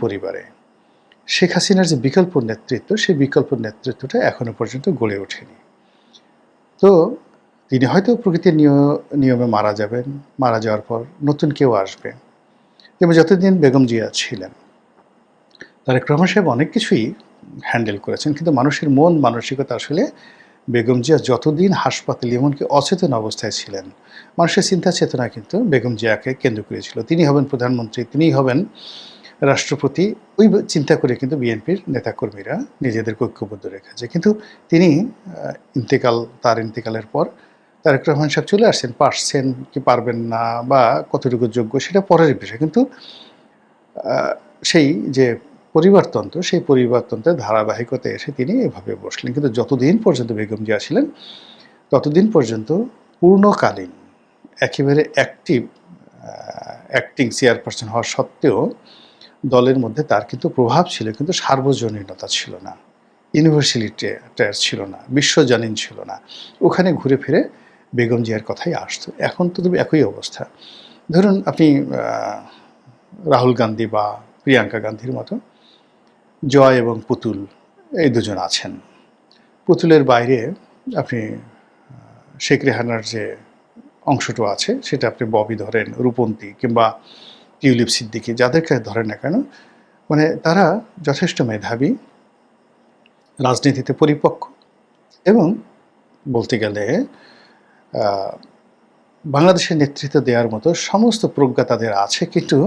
পরিবারে শেখ হাসিনার যে বিকল্প নেতৃত্ব, সেই বিকল্প নেতৃত্বটা এখনো পর্যন্ত গড়ে ওঠেনি। তো তিনি হয়তো প্রকৃতির নিয়মে মারা যাবেন, মারা যাওয়ার পর নতুন কেউ আসবে। এবং যতদিন বেগম জিয়া ছিলেন, তারেক রহমান সাহেব অনেক কিছুই হ্যান্ডেল করেছেন, কিন্তু মানুষের মন মানসিকতা আসলে বেগম জিয়া যতদিন হাসপাতালে এমনকি অচেতন অবস্থায় ছিলেন, মানুষের চিন্তা চেতনা কিন্তু বেগম জিয়াকে কেন্দ্র করেছিল। তিনি হবেন প্রধানমন্ত্রী, তিনিই হবেন রাষ্ট্রপতি, ওই চিন্তা করে কিন্তু বিএনপির নেতাকর্মীরা নিজেদেরকে ঐক্যবদ্ধ রেখেছে। কিন্তু তিনি তার ইন্তেকালের পর তারেক রহমান সাহেব চলে আসছেন, পারছেন কি পারবেন না বা কতটুকু যোগ্য সেটা পরের বিষয়। কিন্তু সেই যে পরিবারতন্ত্র, সেই পরিবারতন্ত্রের ধারাবাহিকতায় এসে তিনি এভাবে বসলেন। কিন্তু যতদিন পর্যন্ত বেগম জিয়া ছিলেন, ততদিন পর্যন্ত পূর্ণকালীন একেবারে অ্যাক্টিং চেয়ারপারসন হওয়া সত্ত্বেও দলের মধ্যে তার কিন্তু প্রভাব ছিল, কিন্তু সার্বজনীনতা ছিল না, ইউনিভার্সালিটির ছিল না, বিশ্বজনীন ছিল না। ওখানে ঘুরে ফিরে বেগম জিয়ার কথাই আসতো। এখন তো একই অবস্থা। ধরুন আপনি রাহুল গান্ধী বা প্রিয়াঙ্কা গান্ধীর মতো জয় এবং পুতুল এই দুজন আছেন। পুতুলের বাইরে আপনি শেখ রেহানার যে অংশটা আছে সেটা আপনি ববি ধরেন, রূপন্তী কিংবা টিউলিপ সিদ্দিকী, যাদেরকে ধরেন না কেন, মানে তারা যথেষ্ট মেধাবী, রাজনীতিতে পরিপক্ক এবং বলতে গেলে বাংলাদেশের নেতৃত্ব দেওয়ার মতো সমস্ত প্রজ্ঞা তাদের আছে, কিন্তু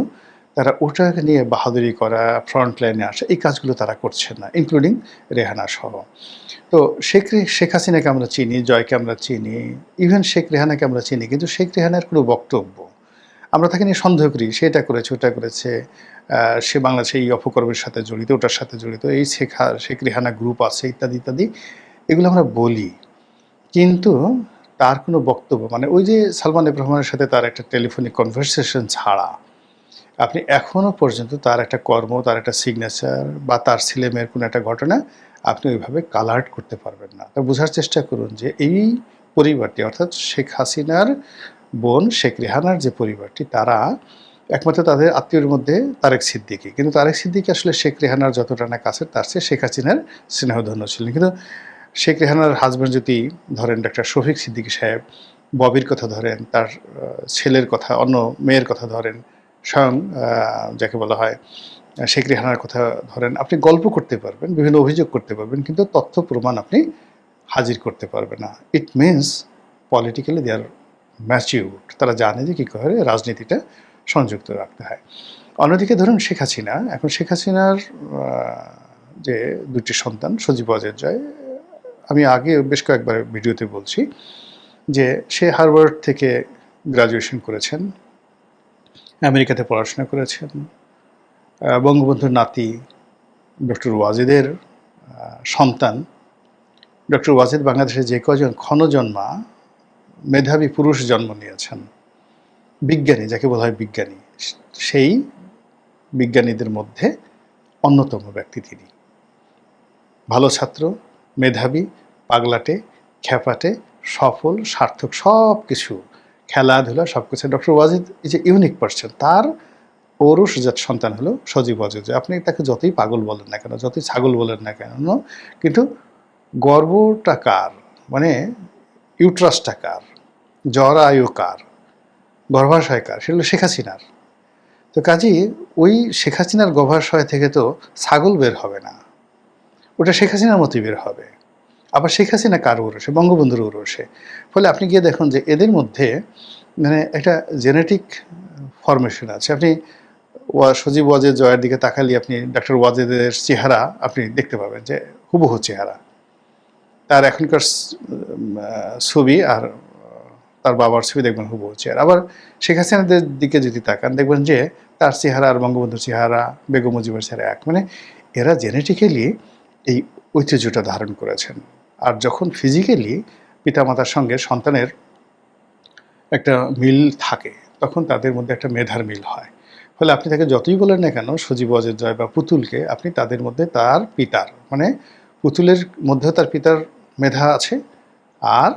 তারা ওটাকে নিয়ে বাহাদুরি করা, ফ্রন্ট লাইনে আসা, এই কাজগুলো তারা করছেন না, ইনক্লুডিং রেহানা সহ। তো শেখ হাসিনাকে আমরা চিনি, জয়কে আমরা চিনি, ইভেন শেখ রেহানাকে আমরা চিনি, কিন্তু শেখ রেহানার কোনো বক্তব্য আমরা তাকে নিয়ে সন্দেহ করি, সে এটা করেছে, ওটা করেছে, সে বাংলাদেশে এই অপকর্মের সাথে জড়িত, ওটার সাথে জড়িত, এই শেখ রেহানা গ্রুপ আছে, ইত্যাদি ইত্যাদি, এগুলো আমরা বলি। কিন্তু তার কোনো বক্তব্য, মানে ওই যে সালমান এফ রহমানের সাথে তার একটা টেলিফোনিক কনভারসেশন ছাড়া আপনি এখনও পর্যন্ত তার একটা কর্ম, তার একটা সিগনেচার বা তার ছেলেমেয়ের কোনো একটা ঘটনা আপনি ওইভাবে কালার্ট করতে পারবেন না। তা বোঝার চেষ্টা করুন যে এই পরিবারটি, অর্থাৎ শেখ হাসিনার বোন শেখ রেহানার যে পরিবারটি, তারা একমাত্র তাদের আত্মীয়ের মধ্যে তারেক সিদ্দিকী, কিন্তু তারেক সিদ্দিকী আসলে শেখ রেহানার যতটা না কাছের, তার চেয়ে শেখ হাসিনার স্নেহধন্য ছিলেন। কিন্তু শেখ রেহানার হাজব্যান্ড যদি ধরেন ডাক্তার শফিক সিদ্দিকী সাহেব, ববির কথা ধরেন, তার ছেলের কথা, অন্য মেয়ের কথা ধরেন, স্বয়ং যাকে বলা হয় শেখ রেহানার কথা ধরেন, আপনি গল্প করতে পারবেন, বিভিন্ন অভিযোগ করতে পারবেন, কিন্তু তথ্য প্রমাণ আপনি হাজির করতে পারবেন না। It means politically they are matured, তারা জানে যে কী করে রাজনীতিটা সংযুক্ত রাখতে হয়। অন্যদিকে ধরুন শেখ হাসিনা, এখন শেখ হাসিনার যে দুটি সন্তান সজীব ওয়াজেদ জয়, আমি আগে বেশ কয়েকবার ভিডিওতে বলছি যে সে হার্ভার্ড থেকে গ্রাজুয়েশন করেছেন, আমেরিকাতে পড়াশোনা করেছেন, বঙ্গবন্ধুর নাতি ডক্টর ওয়াজেদের সন্তান। ডক্টর ওয়াজেদ বাংলাদেশে যে কজন ক্ষণজন্মা মেধাবী পুরুষ জন্ম নিয়েছেন, বিজ্ঞানী যাকে বলা হয় বিজ্ঞানী, সেই বিজ্ঞানীদের মধ্যে অন্যতম ব্যক্তি তিনি। ভালো ছাত্র, মেধাবী, পাগলাটে, খ্যাপাটে, সফল, সার্থক, সব কিছু, খেলাধুলা সব কিছু। Doctor Wazed is a unique person. তার পৌরুষজাত সন্তান হলো সজীব ওয়াজেদ। আপনি তাকে যতই পাগল বলেন না কেন, যতই ছাগল বলেন না কেন, কিন্তু গর্বটা কার, মানে ইউট্রাসটা কার, জরায়ু কার, গর্ভাশয় কার, সেগুলো শেখ হাসিনার। তো কাজেই ওই শেখ হাসিনার গর্ভাশয় থেকে তো ছাগল বের হবে না, ওটা শেখ হাসিনার মতোই বের হবে। আবার শেখ হাসিনা কার উরসে? বঙ্গবন্ধুর উরসে। ফলে আপনি গিয়ে দেখুন যে এদের মধ্যে মানে একটা জেনেটিক ফরমেশন আছে। আপনি সজীব ওয়াজেদ জয়ের দিকে তাকালে আপনি ডক্টর ওয়াজেদের চেহারা আপনি দেখতে পাবেন যে হুবহু চেহারা, তার এখনকার ছবি আর তার বাবার ছবি দেখবেন হুবহু চেহারা। আবার শেখ হাসিনাদের দিকে যদি তাকান দেখবেন যে তার চেহারা আর বঙ্গবন্ধুর চেহারা, বেগম মুজিবের চেহারা এক। মানে এরা জেনেটিক্যালি এই ঐতিহ্যটা ধারণ করেছেন। আর যখন ফিজিক্যালি পিতামাতার সঙ্গে সন্তানের একটা মিল থাকে, তখন তাদের মধ্যে একটা মেধার মিল হয়। ফলে আপনি তাকে যতই বলেন না কেন, সজীব ওয়াজেদ জয় বা পুতুলকে, আপনি তাদের মধ্যে তার পিতার, মানে পুতুলের মধ্যেও তার পিতার মেধা আছে, আর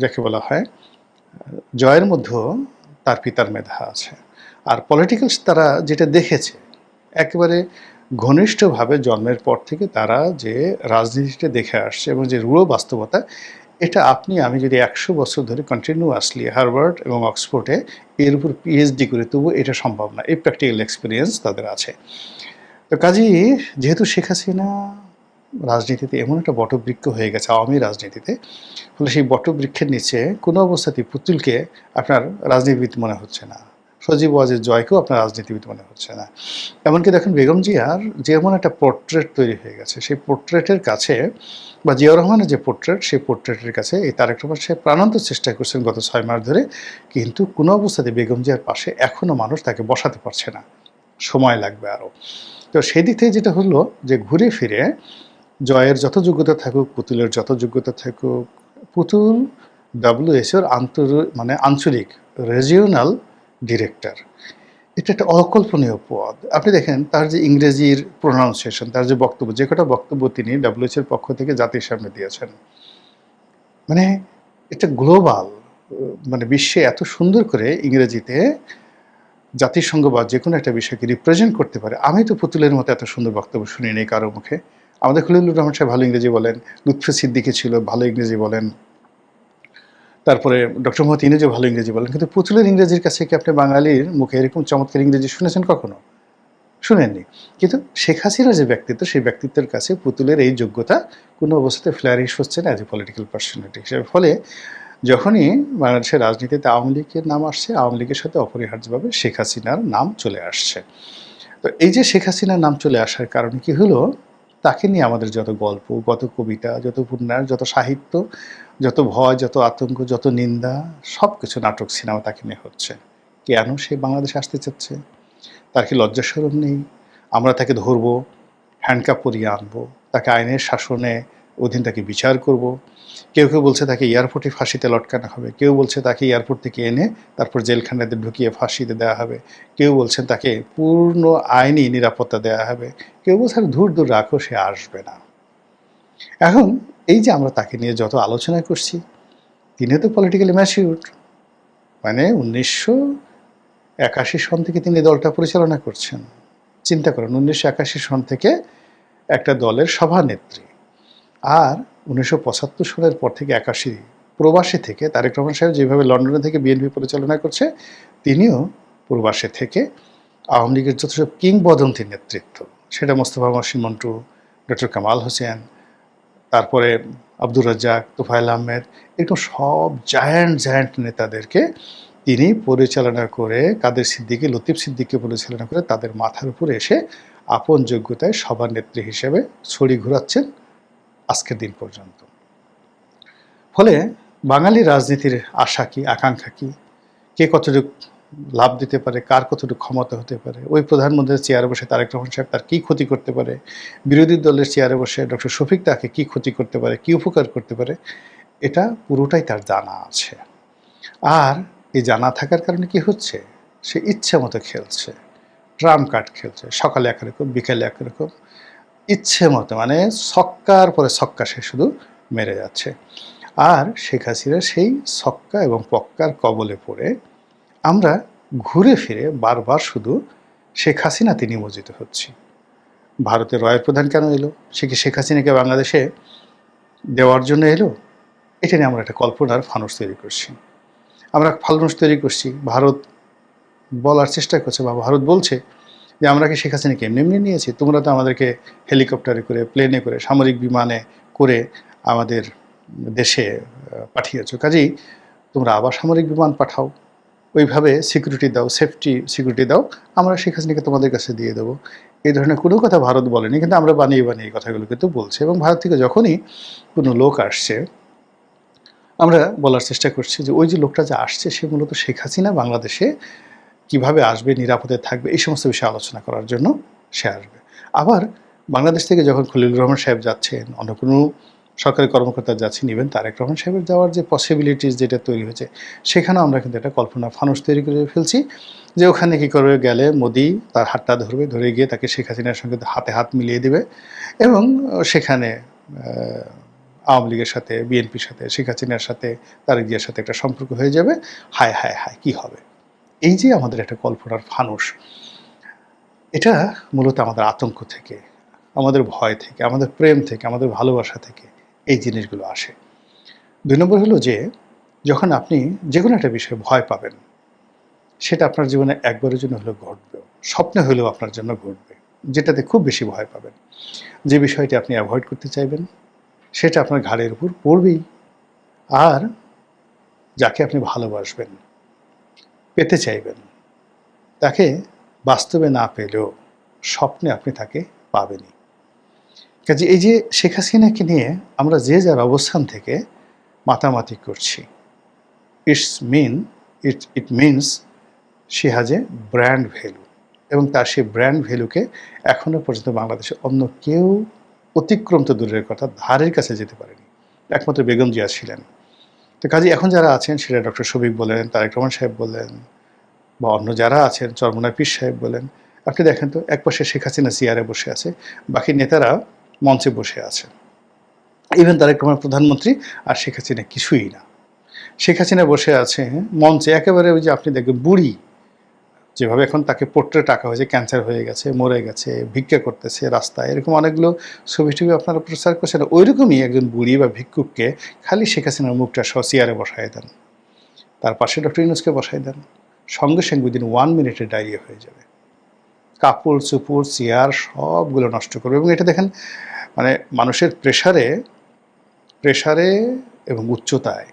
যাকে বলা হয় জয়ের মধ্যেও তার পিতার মেধা আছে। আর পলিটিক্যালস তারা যেটা দেখেছে একেবারে ঘনিষ্ঠভাবে জন্মের পর থেকে তারা যে রাজনীতিটা দেখে আসছে এবং যে রূঢ় বাস্তবতা, এটা আপনি আমি যদি ১০০ বছর ধরে কন্টিনিউয়াসলি হার্ভার্ড এবং অক্সফোর্ডে এর উপর পিএইচডি করি, তবুও এটা সম্ভব না। এই প্র্যাকটিক্যাল এক্সপেরিয়েন্স তাদের আছে। তো কাজেই যেহেতু শেখ হাসিনা রাজনীতিতে এমন একটা বটবৃক্ষ হয়ে গেছে আওয়ামী রাজনীতিতে, ফলে সেই বটবৃক্ষের নিচে কোনো অবস্থাতেই পুতুলকে আপনার রাজনীতিবিদ মনে হচ্ছে না। সজীব ওয়াজেদ জয়কেও আপনার রাজনীতিবিদ মনে হচ্ছে না। এমনকি দেখেন বেগম জিয়ার যেমন একটা পোর্ট্রেট তৈরি হয়ে গেছে, সেই পোর্ট্রেটের কাছে বা জিয়াউর রহমানের যে পোর্ট্রেট, সেই পোর্ট্রেটের কাছে এই তারেক রহমান সাহেব প্রাণান্ত চেষ্টা করছেন গত ৬ মাস ধরে, কিন্তু কোনো অবস্থাতে বেগম জিয়ার পাশে এখনও মানুষ তাকে বসাতে পারছে না। সময় লাগবে আরও। তো সেই দিক থেকে যেটা হলো যে ঘুরে ফিরে জয়ের যত যোগ্যতা থাকুক, পুতুলের যত যোগ্যতা থাকুক, পুতুল WHOর মানে আঞ্চলিক রিজিওনাল ডিরেক্টর। এটা একটা অকল্পনীয় পদ। আপনি দেখেন তার যে ইংরেজির প্রোনাউন্সিয়েশন, তার যে বক্তব্য, যে কটা বক্তব্য তিনি WHO এর পক্ষ থেকে জাতির সামনে দিয়েছেন, মানে এটা গ্লোবাল, মানে বিশ্বে এত সুন্দর করে ইংরেজিতে জাতিসংঘ বা যে কোনো একটা বিষয়কে রিপ্রেজেন্ট করতে পারে। আমি তো পুতুলের মতো এত সুন্দর বক্তব্য শুনিনি কারো মুখে। আমাদের খলিলুর রহমান সাহেব ভালো ইংরেজি বলেন, লুৎফে সিদ্দিকী ছিল ভালো ইংরেজি বলেন, তারপরে ডক্টর মোহাম্মদ ইউনূসও ভালো ইংরেজি বলেন, কিন্তু পুতুলের ইংরেজির কাছে কি আপনি বাঙালির মুখে এরকম চমৎকার ইংরেজি শুনেছেন কখনো? শুনেননি। কিন্তু শেখ হাসিনার যে ব্যক্তিত্ব, সেই ব্যক্তিত্বের কাছে পুতুলের এই যোগ্যতা কোনো অবস্থাতে ফ্লারিশ হচ্ছে না অ্যাজ এ পলিটিক্যাল পার্সোনালিটি হিসেবে। ফলে যখনই বাংলাদেশের রাজনীতিতে আওয়ামী লীগের নাম আসছে, আওয়ামী লীগের সাথে অপরিহার্যভাবে শেখ হাসিনার নাম চলে আসছে। তো এই যে শেখ হাসিনার নাম চলে আসার কারণে কি হলো, তাকে নিয়ে আমাদের যত গল্প, যত কবিতা, যত উপন্যাস, যত সাহিত্য, যত ভয়, যত আতঙ্ক, যত নিন্দা, সব কিছু নাটক সিনেমা তাকে নিয়ে হচ্ছে। কেন সে বাংলাদেশে আসতে চাচ্ছে? তার কি লজ্জা শরম নেই? আমরা তাকে ধরবো, হ্যান্ডকাপ পরিয়ে আনবো, তাকে আইনের শাসনে অধীন তাকে বিচার করব। কেউ কেউ বলছে তাকে এয়ারপোর্টে ফাঁসিতে লটকানো হবে, কেউ বলছে তাকে এয়ারপোর্ট থেকে এনে তারপর জেলখানাতে ঢুকিয়ে ফাঁসিতে দেওয়া হবে, কেউ বলছেন তাকে পূর্ণ আইনি নিরাপত্তা দেওয়া হবে, কেউ বলছে ধুর ধুর রাখো, সে আসবে না। এখন এই যে আমরা তাকে নিয়ে যত আলোচনা করছি, তিনিও তো পলিটিক্যালি ম্যাচিউরড, মানে 1981 সন থেকে তিনি দলটা পরিচালনা করছেন। চিন্তা করেন, 1981 সন থেকে একটা দলের সভানেত্রী, আর 1975 সনের পর থেকে 81 প্রবাসী থেকে তারেক রহমান সাহেব যেভাবে লন্ডনে থেকে বিএনপি পরিচালনা করছে, তিনিও প্রবাসী থেকে আওয়ামী লীগের যত সব কিংবদন্তির নেতৃত্ব, সেটা মোস্তফা মহসিন মন্টু, ডক্টর কামাল হোসেন, তারপরে আব্দুর রাজ্জাক, তোফায়েল আহমেদ, এরকম সব জায়ান্ট নেতাদেরকে তিনি পরিচালনা করে, কাদের সিদ্দিকী, লতিফ সিদ্দিককে পরিচালনা করে তাদের মাথার উপরে এসে আপন যোগ্যতায় সভানেত্রী হিসেবে ছড়ি ঘোরাচ্ছেন আজকের দিন পর্যন্ত। ফলে বাঙালি রাজনীতির আশা কি, আকাঙ্ক্ষা কি, কে কতটুকু লাভ দিতে পারে, কার কতটুকু ক্ষমতা হতে পারে, ওই প্রধানমন্ত্রীর চেয়ারে বসে তারেক রহমান সাহেব তার কী ক্ষতি করতে পারে, বিরোধী দলের চেয়ারে বসে ডক্টর শফিক তাকে কী ক্ষতি করতে পারে, কী উপকার করতে পারে, এটা পুরোটাই তার জানা আছে। আর এই জানা থাকার কারণে কি হচ্ছে, সে ইচ্ছে মতো খেলছে, ট্রাম্প কার্ড খেলছে, সকালে একরকম, বিকেলে একরকম, ইচ্ছে মতো, মানে ছক্কার পরে ছক্কা সে শুধু মেরে যাচ্ছে। আর শেখ হাসিনা সেই ছক্কা এবং পক্কার কবলে পড়ে আমরা ঘুরে ফিরে বারবার শুধু শেখ হাসিনাতে নিমজ্জিত হচ্ছি। ভারতের রয়ের প্রধান কেন এলো? সে কি শেখ হাসিনাকে বাংলাদেশে দেওয়ার জন্য এলো? এটা নিয়ে আমরা একটা কল্পনার ফানুস তৈরি করছি। আমরা ফানুস তৈরি করছি, ভারত বলার চেষ্টা করছে বা ভারত বলছে যে আমরা কি শেখ হাসিনাকে এমনি এমনি নিয়েছি, তোমরা তো আমাদেরকে হেলিকপ্টারে করে, প্লেনে করে, সামরিক বিমানে করে আমাদের দেশে পাঠিয়েছো, কাজেই তোমরা আবার সামরিক বিমান পাঠাও, ওইভাবে সিকিউরিটি দাও, সেফটি সিকিউরিটি দাও, আমরা শেখ হাসিনাকে তোমাদের কাছে দিয়ে দেবো। এই ধরনের কোনো কথা ভারত বলেনি, কিন্তু আমরা বানিয়ে বানিয়ে এই কথাগুলো কিন্তু বলছি। এবং ভারত থেকে যখনই কোনো লোক আসছে, আমরা বলার চেষ্টা করছি যে ওই যে লোকটা যে আসছে, সে মূলত শেখ হাসিনা বাংলাদেশে কিভাবে আসবে, নিরাপদে থাকবে, এই সমস্ত বিষয়ে আলোচনা করার জন্য সে আসবে। আবার বাংলাদেশ থেকে যখন খলিলুর রহমান সাহেব যাচ্ছেন, অন্য কোনো সরকারি কর্মকর্তা যাচ্ছেন, ইভেন তারেক রহমান সাহেবের যাওয়ার যে পসিবিলিটিস যেটা তৈরি হয়েছে, সেখানেও আমরা কিন্তু একটা কল্পনা ফানুস তৈরি করে ফেলছি যে ওখানে কী করে গেলে মোদি তার হাতটা ধরবে, ধরে গিয়ে তাকে শেখ হাসিনার সঙ্গে হাতে হাত মিলিয়ে দেবে এবং সেখানে আওয়ামী লীগের সাথে, বিএনপির সাথে, শেখ হাসিনার সাথে, তারেক জিয়ার সাথে একটা সম্পর্ক হয়ে যাবে। হায় হায় হায়, কী হবে! এই যে আমাদের একটা কল্পনার ফানুস, এটা মূলত আমাদের আতঙ্ক থেকে, আমাদের ভয় থেকে, আমাদের প্রেম থেকে, আমাদের ভালোবাসা থেকে এই জিনিসগুলো আসে। ২ নম্বর হলো যে, যখন আপনি যেকোনো একটা বিষয়ে ভয় পাবেন, সেটা আপনার জীবনে একবারের জন্য হলেও ঘটবেও। স্বপ্নে হলেও আপনার জন্য ঘটবে। যেটাতে খুব বেশি ভয় পাবেন। যে বিষয়টি আপনি এভয়েড করতে চাইবেন, সেটা আপনার ঘাড়ের উপর পড়বেই। আর যাকে আপনি ভালোবাসবেন, পেতে চাইবেন, তাকে বাস্তবে না পেলেও স্বপ্নে আপনি তাকে পাবেনই। কাজে এই যে শেখ হাসিনাকে নিয়ে আমরা যে যার অবস্থান থেকে মাতামাতি করছি, it's mean it means she has a brand value, এবং তার সেই ব্র্যান্ড ভ্যালুকে এখনো পর্যন্ত বাংলাদেশে অন্য কেউ অতিক্রম তো দূরের কথা, ধারের কাছে যেতে পারেনি। একমাত্র বেগম জিয়া ছিলেন। তো কাজে এখন যারা আছেন, সেটা ডক্টর শফিক বলেন, তারেক রহমান সাহেব বলেন, বা অন্য যারা আছেন, চরমোনাই পীর সাহেব বলেন, আপনি দেখেন তো একপাশে শেখ হাসিনা চেয়ারে বসে আছে, বাকি নেতারা মঞ্চে বসে আছে। ইভেন তারেক রহমান প্রধানমন্ত্রী, আর শেখ হাসিনা কিছুই না। শেখ হাসিনা বসে আছে মঞ্চে, একেবারে ওই যে আপনি দেখবেন বুড়ি, যেভাবে এখন তাকে পোর্ট্রেট আঁকা হয়েছে, ক্যান্সার হয়ে গেছে, মরে গেছে, ভিক্ষা করতেছে রাস্তায়, এরকম অনেকগুলো ছবি টবি আপনারা প্রচার করছেন। ওইরকমই একজন বুড়ি বা ভিক্ষুককে খালি শেখ হাসিনার মুখটা সহ চেয়ারে বসায় দেন, তার পাশে ডক্টর ইউনূসকে বসায় দেন, সঙ্গে সঙ্গে উইদিন 1 মিনিটে ডায়রিয়া হয়ে যাবে। কাপড় চোপড় চেয়ার সবগুলো নষ্ট করবে। এবং এটা দেখেন, মানে মানুষের প্রেশারে এবং উচ্চতায়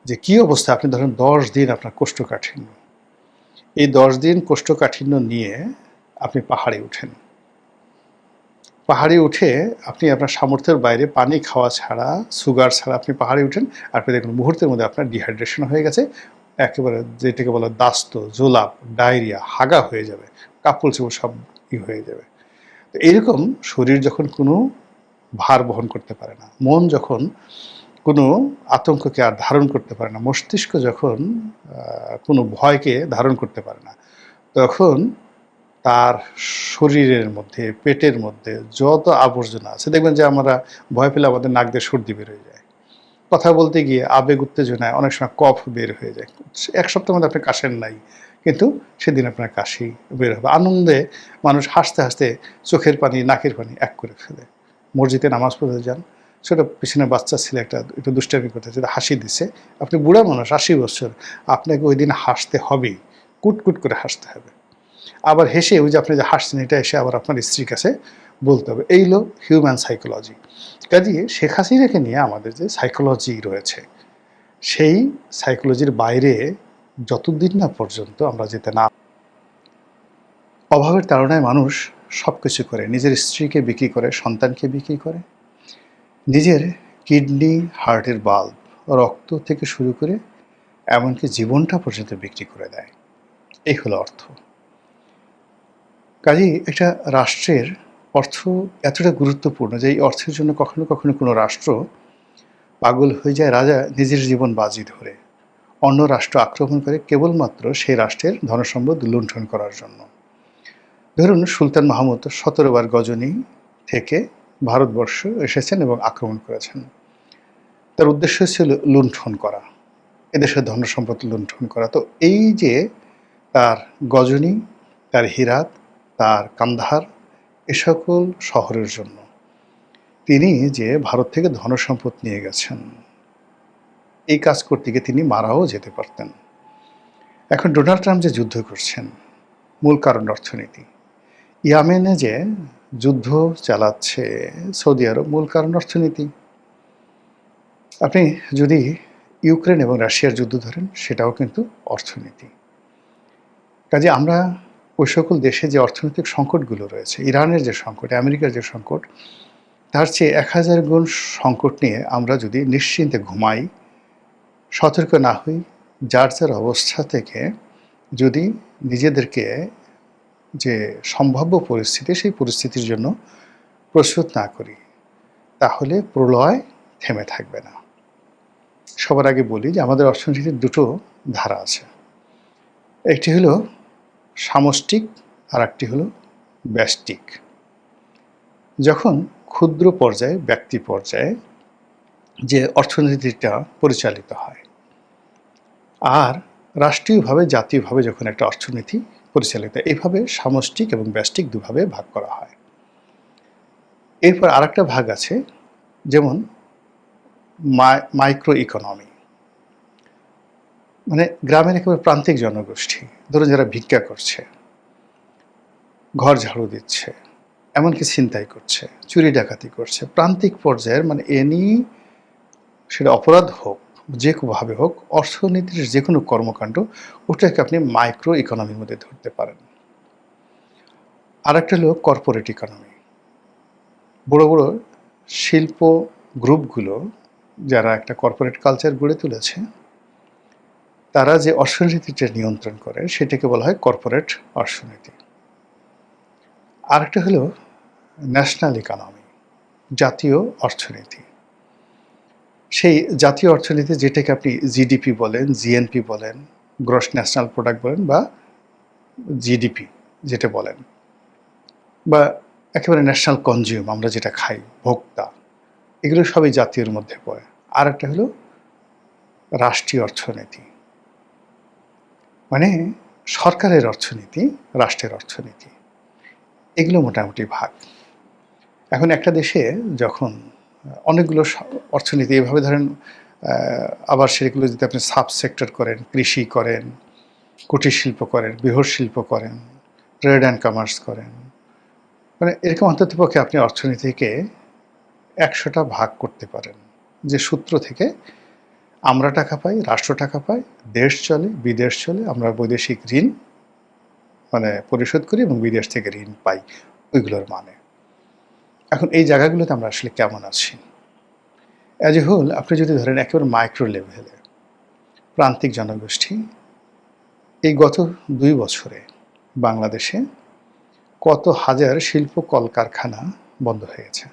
যে কী অবস্থা। আপনি ধরেন 10 দিন আপনার কোষ্ঠকাঠিন্য, এই 10 দিন কোষ্ঠকাঠিন্য নিয়ে আপনি পাহাড়ে উঠেন, পাহাড়ে উঠে আপনি আপনার সামর্থ্যের বাইরে পানি খাওয়া ছাড়া, সুগার ছাড়া আপনি পাহাড়ে উঠেন, আপনি দেখুন মুহূর্তের মধ্যে আপনার ডিহাইড্রেশন হয়ে গেছে, একেবারে যেটাকে বলা দাস্ত, জোলাপ, ডায়রিয়া, হাগা হয়ে যাবে, কাপড় চোপড় সব হয়ে যাবে। তো এইরকম শরীর যখন কোনো ভার বহন করতে পারে না, মন যখন কোনো আতঙ্ককে আর ধারণ করতে পারে না, মস্তিষ্ক যখন কোনো ভয়কে ধারণ করতে পারে না, তখন তার শরীরের মধ্যে, পেটের মধ্যে যত আবর্জনা আছে, দেখবেন যে আমরা ভয় পেলে আমাদের নাক দিয়ে সর্দি বের হয়ে যায়, কথা বলতে গিয়ে আবেগ উত্তেজনায় অনেক সময় কফ বের হয়ে যায়। 1 সপ্তাহের মধ্যে আপনি কাশেন নাই, কিন্তু সেদিন আপনার কাশি বের হবে। আনন্দে মানুষ হাসতে হাসতে চোখের পানি, নাকের পানি এক করে ফেলে। মসজিদে নামাজ পড়তে যান, ছোট পিছনে বাচ্চা ছেলে একটা একটু দুষ্টামি করতেছে, হাসি দিচ্ছে, আপনি বুড়া মানুষ, 80 বছর, আপনাকে ওই দিন হাসতে হবেই, কুটকুট করে হাসতে হবে। আবার হেসে ওই যে আপনি যে হাসছেন, এটা এসে আবার আপনার স্ত্রীর কাছে বলতে হবে। এই হলো হিউম্যান সাইকোলজি। কাজে শেখ হাসিনাকে নিয়ে আমাদের যে সাইকোলজি রয়েছে, সেই সাইকোলজির বাইরে যতদিন না পর্যন্ত আমরা যেতে না, অভাবের তাড়নায় মানুষ সব কিছু করে, নিজের স্ত্রীকে বিক্রি করে, সন্তানকে বিক্রি করে, নিজের কিডনি, হার্টের বাল্ব, রক্ত থেকে শুরু করে এমনকি জীবনটা পর্যন্ত বিক্রি করে দেয়। এই হলো অর্থ। কাজেই একটা রাষ্ট্রের অর্থ এতটা গুরুত্বপূর্ণ যে এই অর্থের জন্য কখনো কখনো কোনো রাষ্ট্র পাগল হয়ে যায়, রাজা নিজের জীবন বাজি ধরে অন্য রাষ্ট্র আক্রমণ করে কেবলমাত্র সেই রাষ্ট্রের ধনসম্পদ লুণ্ঠন করার জন্য। ধরুন সুলতান মাহমুদ 17 বার গজনি থেকে ভারতবর্ষ এসেছেন এবং আক্রমণ করেছেন। তার উদ্দেশ্য ছিল লুণ্ঠন করা, এদেশের ধনসম্পদ লুণ্ঠন করা। তো এই যে তার গজনি, তার হীরাত, তার কান্দাহার, এ সকল শহরের জন্য তিনি যে ভারত থেকে ধনসম্পদ নিয়ে গেছেন, এই কাজ করতে গিয়ে তিনি মারাও যেতে পারতেন। এখন ডোনাল্ড ট্রাম্প যে যুদ্ধ করছেন, মূল কারণ অর্থনীতি। ইয়ামেনে যে যুদ্ধ চালাচ্ছে সৌদি আরব, মূল কারণ অর্থনীতি। আপনি যদি ইউক্রেন এবং রাশিয়ার যুদ্ধ ধরেন, সেটাও কিন্তু অর্থনীতি। কাজে আমরা ওই সকল দেশে যে অর্থনৈতিক সংকটগুলো রয়েছে, ইরানের যে সংকট, আমেরিকার যে সংকট, তার চেয়ে 1000 গুণ সংকট নিয়ে আমরা যদি নিশ্চিন্তে ঘুমাই, সতর্ক না হই, যার যার অবস্থা থেকে যদি নিজেদেরকে যে সম্ভাব্য পরিস্থিতি, সেই পরিস্থিতির জন্য প্রস্তুত না করি, তাহলে প্রলয় থেমে থাকবে না। সবার আগে বলি যে আমাদের অর্থনীতির দুটো ধারা আছে, একটি হলো সামষ্টিক, আর একটি হলো ব্যষ্টিক। যখন ক্ষুদ্র পর্যায়ে, ব্যক্তি পর্যায়ে যে অর্থনীতিটা পরিচালিত হয়, আর রাষ্ট্রীয়ভাবে, জাতীয়ভাবে যখন একটা অর্থনীতি পরিচালিত। এইভাবে সামষ্টিক এবং ব্যষ্টিক দুভাবে ভাগ করা হয়। এরপর আরেকটা ভাগ আছে, যেমন মাইক্রো ইকোনমি, মানে গ্রামের একেবারে প্রান্তিক জনগোষ্ঠী, ধরুন যারা ভিক্ষা করছে, ঘর ঝাড়ু দিচ্ছে, এমনকি ছিনতাই করছে, চুরি ডাকাতি করছে, প্রান্তিক পর্যায়ের, মানে সেটা অপরাধ হোক, যে কোনোভাবে হোক, অর্থনীতির যে কোনো কর্মকাণ্ড, ওটাকে আপনি মাইক্রো ইকোনমির মধ্যে ধরতে পারেন। আরেকটা হলো কর্পোরেট ইকোনমি। বড় বড় শিল্প গ্রুপগুলো যারা একটা কর্পোরেট কালচার গড়ে তুলেছে, তারা যে অর্থনীতিটা নিয়ন্ত্রণ করে সেটাকে বলা হয় কর্পোরেট অর্থনীতি। আরেকটা হলো ন্যাশনাল ইকোনমি, জাতীয় অর্থনীতি। সেই জাতীয় অর্থনীতি যেটাকে আপনি জিডিপি বলেন, জিএনপি বলেন, গ্রস ন্যাশনাল প্রোডাক্ট বলেন, বা জিডিপি যেটা বলেন, বা একেবারে ন্যাশনাল কনজিউম, আমরা যেটা খাই, ভোক্তা, এগুলো সবই জাতীয়র মধ্যে পড়ে। আর একটা হলো রাষ্ট্রীয় অর্থনীতি, মানে সরকারের অর্থনীতি, রাষ্ট্রের অর্থনীতি, এগুলো মোটামুটি ভাগ। এখন একটা দেশে যখন অনেকগুলো অর্থনীতি এভাবে ধরেন, আবার সেগুলো যদি আপনি সাব সেক্টর করেন, কৃষি করেন, কুটির শিল্প করেন, বৃহৎ শিল্প করেন, ট্রেড অ্যান্ড কমার্স করেন, মানে এরকম অন্ততপক্ষে আপনি অর্থনীতিকে 100টা ভাগ করতে পারেন, যে সূত্র থেকে আমরা টাকা পাই, রাষ্ট্র টাকা পায়, দেশ চলে, বিদেশ চলে, আমরা বৈদেশিক ঋণ মানে পরিশোধ করি এবং বিদেশ থেকে ঋণ পাই, ওইগুলোর মানে। এখন এই জায়গাগুলোতে আমরা আসলে কেমন আছি? অ্যাজ এ হোল আপনি যদি ধরেন একেবারে মাইক্রো লেভেলে প্রান্তিক জনগোষ্ঠী, এই গত 2 বছরে বাংলাদেশে কত হাজার শিল্প কলকারখানা বন্ধ হয়েছে,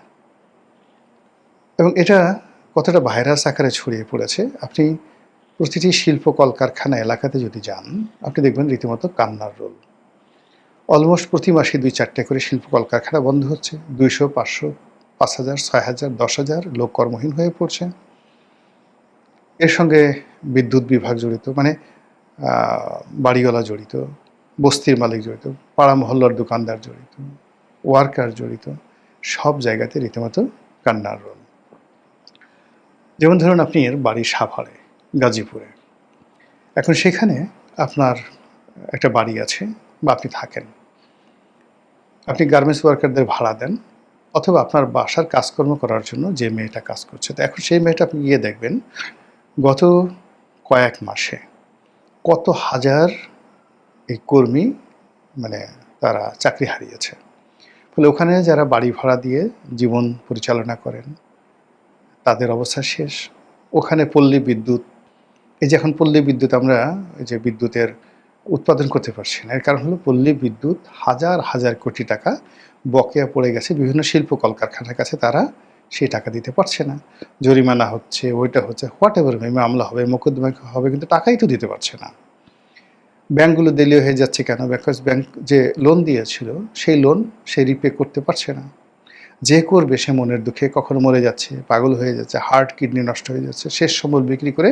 এবং এটা কতটা ভাইরাস আকারে ছড়িয়ে পড়েছে। আপনি প্রতিটি শিল্প কলকারখানা এলাকাতে যদি যান, আপনি দেখবেন রীতিমতো কান্নার রোল। অলমোস্ট প্রতি মাসে 2-4টে করে শিল্প কলকারখানা বন্ধ হচ্ছে, 200, 500, 5000, 6000, 10,000 লোক কর্মহীন হয়ে পড়ছে। এর সঙ্গে বিদ্যুৎ বিভাগ জড়িত, মানে বাড়িওয়ালা জড়িত, বস্তির মালিক জড়িত, পাড়া মহল্লার দোকানদার জড়িত, ওয়ার্কার জড়িত, সব জায়গাতে রীতিমতো কান্নার রোল। যেমন ধরুন আপনি এর বাড়ি সাভারে, গাজীপুরে, এখন সেখানে আপনার একটা বাড়ি আছে বা আপনি থাকেন, আপনি গার্মেন্টস ওয়ার্কারদের ভাড়া দেন, অথবা আপনার বাসার কাজকর্ম করার জন্য যে মেয়েটা কাজ করছে, তো এখন সেই মেয়েটা আপনি গিয়ে দেখবেন গত কয়েক মাসে কত হাজার এই কর্মী, মানে তারা চাকরি হারিয়েছে। ফলে ওখানে যারা বাড়ি ভাড়া দিয়ে জীবন পরিচালনা করেন, তাদের অবস্থা শেষ। ওখানে পল্লী বিদ্যুৎ, এই যে এখন পল্লী বিদ্যুৎ আমরা এই যে বিদ্যুতের উৎপাদন করতে পারছি না, এর কারণ হলো পল্লী বিদ্যুৎ হাজার হাজার কোটি টাকা বকেয়া পড়ে গেছে বিভিন্ন শিল্প কলকারখানার কাছে, তারা সেই টাকা দিতে পারছে না। জরিমানা হচ্ছে, ওইটা হচ্ছে, হোয়াট এভার, মামলা হবে, মোকদ্দমা হবে, কিন্তু টাকাই তো দিতে পারছে না। ব্যাঙ্কগুলো দেলিয়ে হয়ে যাচ্ছে কেন? বিকজ ব্যাংক যে লোন দিয়েছিল সেই লোন সে রিপে করতে পারছে না। যে করবে সে মনের দুঃখে কখনো মরে যাচ্ছে, পাগল হয়ে যাচ্ছে, হার্ট কিডনি নষ্ট হয়ে যাচ্ছে, শেষ সম্বল বিক্রি করে